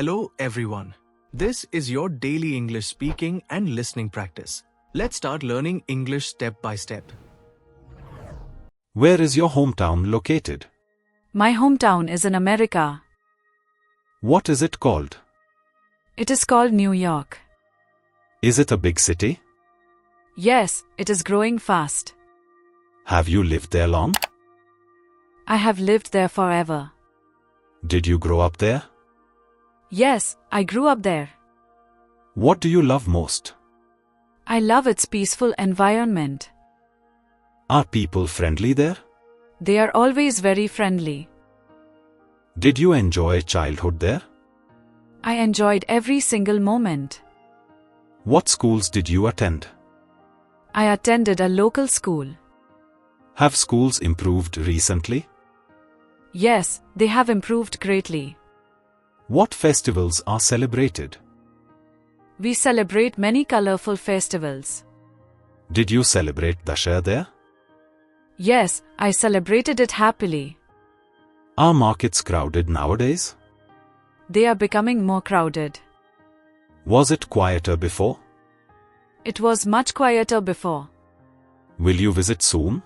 Hello everyone. This is your daily English speaking and listening practice. Let's start learning English step by step. Where is your hometown located? My hometown is in America. What is it called? It is called New York. Is it a big city? Yes, it is growing fast. Have you lived there long? I have lived there forever. Did you grow up there? Yes, I grew up there. What do you love most? I love its peaceful environment. Are people friendly there? They are always very friendly. Did you enjoy childhood there? I enjoyed every single moment. What schools did you attend? I attended a local school. Have schools improved recently? Yes, they have improved greatly. What festivals are celebrated? We celebrate many colorful festivals. Did you celebrate Dashera there? Yes, I celebrated it happily. Are markets crowded nowadays? They are becoming more crowded. Was it quieter before? It was much quieter before. Will you visit soon?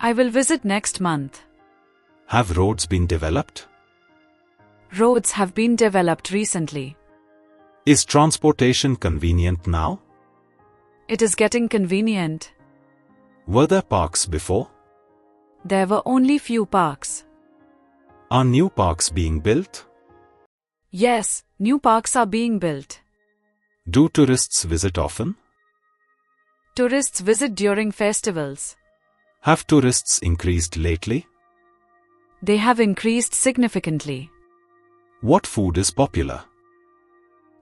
I will visit next month. Have roads been developed? Roads have been developed recently. Is transportation convenient now? It is getting convenient. Were there parks before? There were only few parks. Are new parks being built? Yes, new parks are being built. Do tourists visit often? Tourists visit during festivals. Have tourists increased lately? They have increased significantly. What food is popular?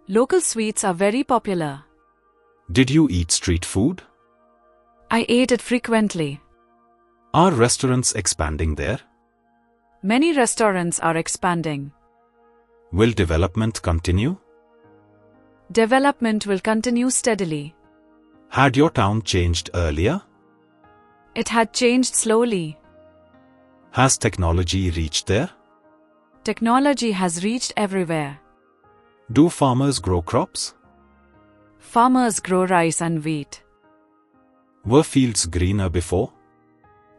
Local sweets are very popular. Did you eat street food? I ate it frequently. Are restaurants expanding there? Many restaurants are expanding. Will development continue? Development will continue steadily. Had your town changed earlier? It had changed slowly. Has technology reached there? Technology has reached everywhere. Do farmers grow crops? Farmers grow rice and wheat. Were fields greener before?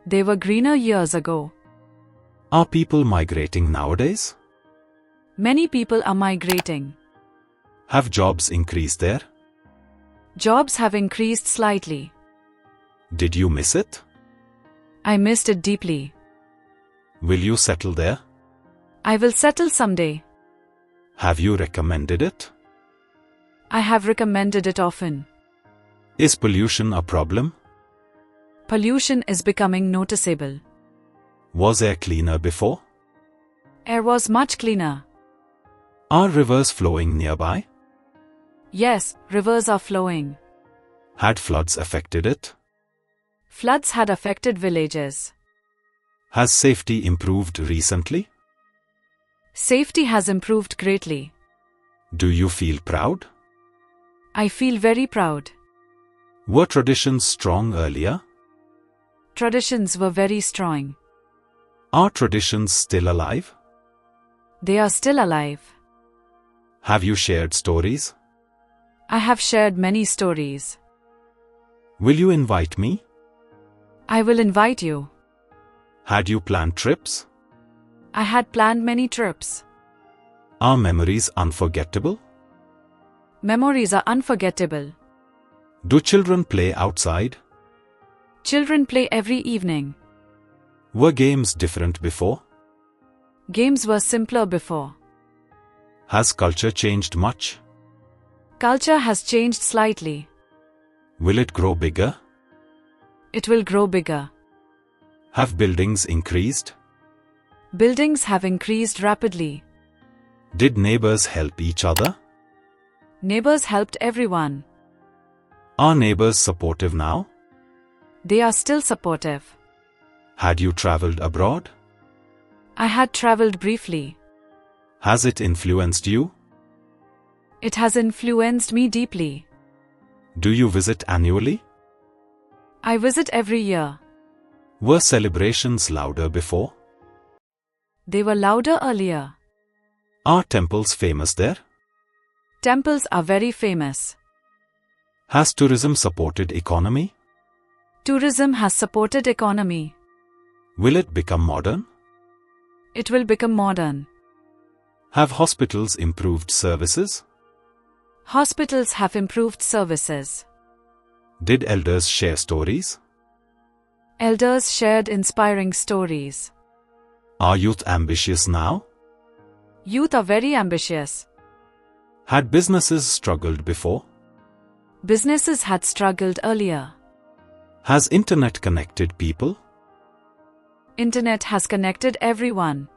They were greener years ago. Are people migrating nowadays? Many people are migrating. Have jobs increased there? Jobs have increased slightly. Did you miss it? I missed it deeply. Will you settle there? I will settle someday. Have you recommended it? I have recommended it often. Is pollution a problem? Pollution is becoming noticeable. Was air cleaner before? Air was much cleaner. Are rivers flowing nearby? Yes, rivers are flowing. Had floods affected it? Floods had affected villages. Has safety improved recently? Safety has improved greatly. Do you feel proud? I feel very proud. Were traditions strong earlier? Traditions were very strong. Are traditions still alive? They are still alive. Have you shared stories? I have shared many stories. Will you invite me? I will invite you. Had you planned trips? I had planned many trips. Are memories unforgettable? Memories are unforgettable. Do children play outside? Children play every evening. Were games different before? Games were simpler before. Has culture changed much? Culture has changed slightly. Will it grow bigger? It will grow bigger. Have buildings increased? Buildings have increased rapidly. Did neighbors help each other? Neighbors helped everyone. Are neighbors supportive now? They are still supportive. Had you traveled abroad? I had traveled briefly. Has it influenced you? It has influenced me deeply. Do you visit annually? I visit every year. Were celebrations louder before? They were louder earlier. Are temples famous there? Temples are very famous. Has tourism supported economy? Tourism has supported economy. Will it become modern? It will become modern. Have hospitals improved services? Hospitals have improved services. Did elders share stories? Elders shared inspiring stories. Are youth ambitious now? Youth are very ambitious. Had businesses struggled before? Businesses had struggled earlier. Has internet connected people? Internet has connected everyone.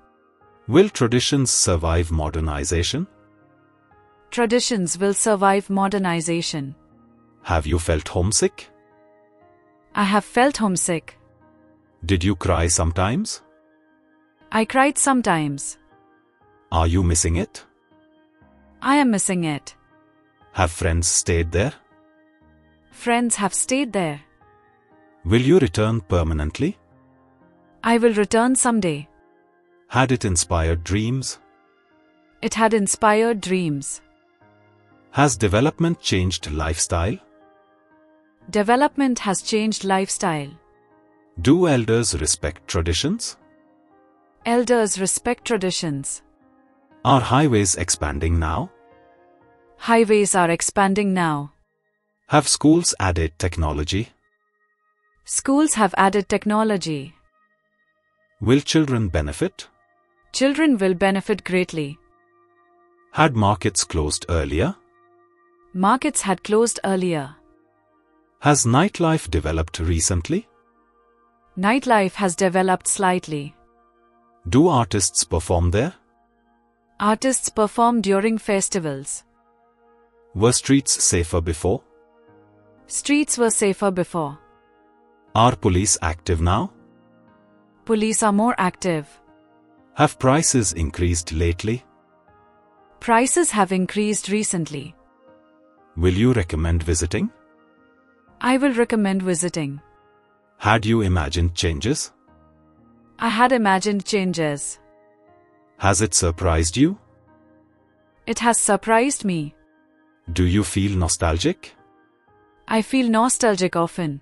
Will traditions survive modernization? Traditions will survive modernization. Have you felt homesick? I have felt homesick. Did you cry sometimes? I cried sometimes. Are you missing it? I am missing it. Have friends stayed there? Friends have stayed there. Will you return permanently? I will return someday. Had it inspired dreams? It had inspired dreams. Has development changed lifestyle? Development has changed lifestyle. Do elders respect traditions? Elders respect traditions. Are highways expanding now? Highways are expanding now. Have schools added technology? Schools have added technology. Will children benefit? Children will benefit greatly. Had markets closed earlier? Markets had closed earlier. Has nightlife developed recently? Nightlife has developed slightly. Do artists perform there? Artists perform during festivals. Were streets safer before? Streets were safer before. Are police active now? Police are more active. Have prices increased lately? Prices have increased recently. Will you recommend visiting? I will recommend visiting. Had you imagined changes? I had imagined changes. Has it surprised you? It has surprised me. Do you feel nostalgic? I feel nostalgic often.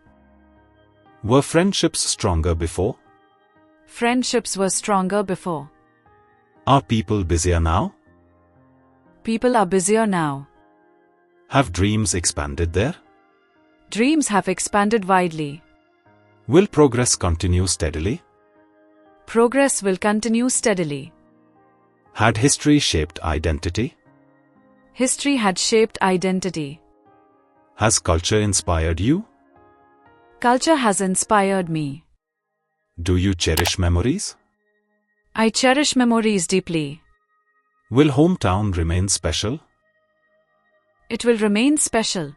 Were friendships stronger before? Friendships were stronger before. Are people busier now? People are busier now. Have dreams expanded there? Dreams have expanded widely. Will progress continue steadily? Progress will continue steadily. Had history shaped identity? History had shaped identity. Has culture inspired you? Culture has inspired me. Do you cherish memories? I cherish memories deeply. Will hometown remain special? It will remain special.